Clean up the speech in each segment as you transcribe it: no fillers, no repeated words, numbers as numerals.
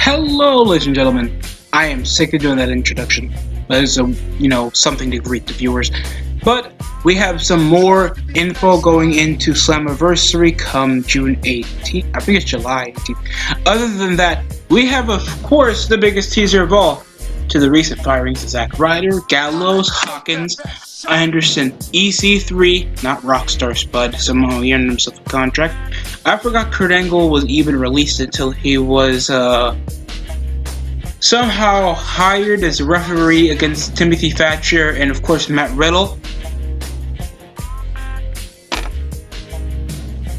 Hello, ladies and gentlemen. I am sick of doing that introduction. That is something to greet the viewers. But we have some more info going into Slammiversary come June 18th. I think it's July 18th. Other than that, we have, of course, the biggest teaser of all to the recent firings of Zack Ryder, Gallows, Hawkins, Anderson, EC3, not Rockstar Spud, somehow he earned himself a contract. I forgot Kurt Angle was even released until he was somehow hired as a referee against Timothy Thatcher and of course Matt Riddle.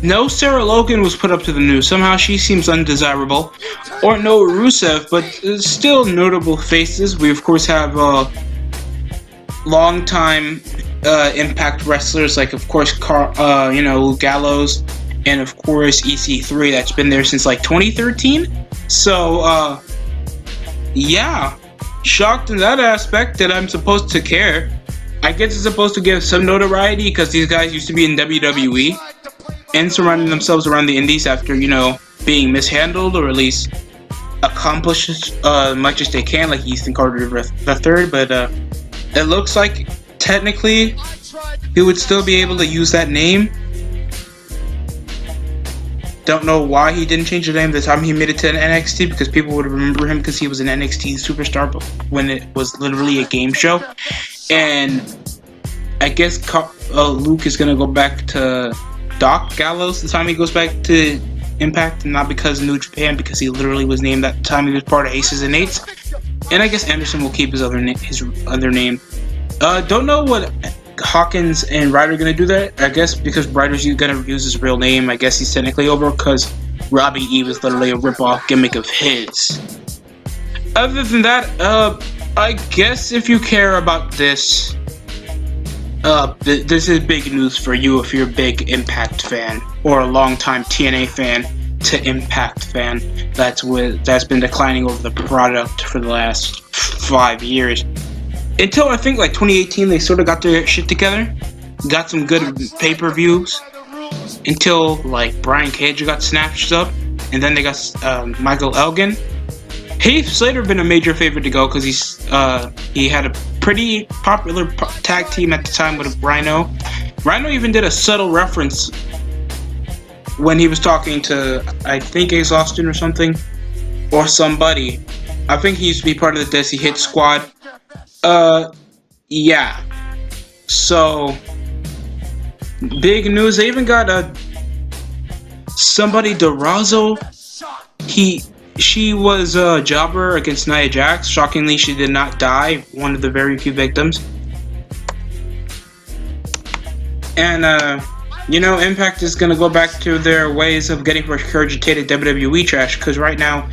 No Sarah Logan was put up to the news. Somehow she seems undesirable. Or no Rusev, but still notable faces. We of course have long-time Impact wrestlers like of course Gallows and of course EC3 that's been there since like 2013. So yeah, shocked in that aspect that I'm supposed to care. I guess it's supposed to give some notoriety because these guys used to be in WWE and surrounding themselves around the indies after, being mishandled or at least accomplished as much as they can, like Ethan Carter III. But it looks like technically he would still be able to use that name. Don't know why he didn't change the name the time he made it to NXT, because people would remember him because he was an NXT superstar when it was literally a game show. And I guess Luke is going to go back to Doc Gallows the time he goes back to Impact, and not because New Japan, because he literally was named that time he was part of Aces and Eights. And I guess Anderson will keep his other name. Don't know what Hawkins and Ryder are going to do that. I guess because Ryder's going to use his real name, I guess he's technically over because Robbie E was literally a rip-off gimmick of his. Other than that, I guess if you care about this, this is big news for you if you're a big Impact fan or a long-time TNA fan to Impact fan that's been declining over the product for the last 5 years. Until I think like 2018, they sort of got their shit together, got some good pay-per-views. Until like Brian Cage got snatched up, and then they got Michael Elgin. Heath Slater been a major favorite to go because he had a pretty popular tag team at the time with Rhino. Rhino even did a subtle reference when he was talking to, I think, Ace Austin or something, or somebody. I think he used to be part of the Desi Hit Squad. Yeah. So, big news. They even got somebody, Dorazzo. She was a jobber against Nia Jax. Shockingly, she did not die. One of the very few victims. And, Impact is going to go back to their ways of getting regurgitated WWE trash. Because right now,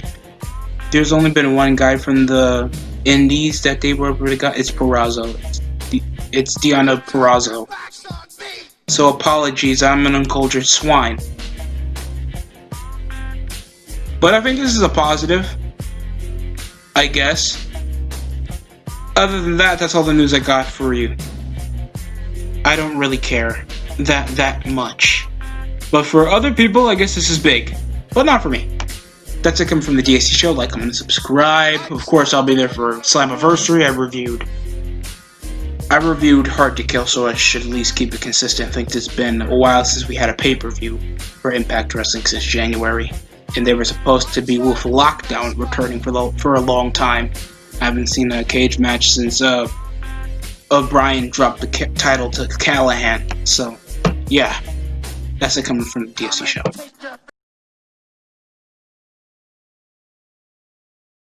there's only been one guy from the indies that they really got. It's Purrazzo. It's Deonna Purrazzo. So apologies, I'm an uncultured swine. But I think this is a positive, I guess. Other than that, that's all the news I got for you. I don't really care that much. But for other people, I guess this is big. But not for me. That's it coming from the DSC Show. Like, comment, and subscribe. Of course, I'll be there for Slammiversary. I reviewed Hard to Kill, so I should at least keep it consistent. I think it's been a while since we had a pay-per-view for Impact Wrestling since January. And they were supposed to be with Lockdown returning for a long time. I haven't seen a cage match since O'Brien dropped the title to Callahan. So, yeah. That's it coming from the DSC Show.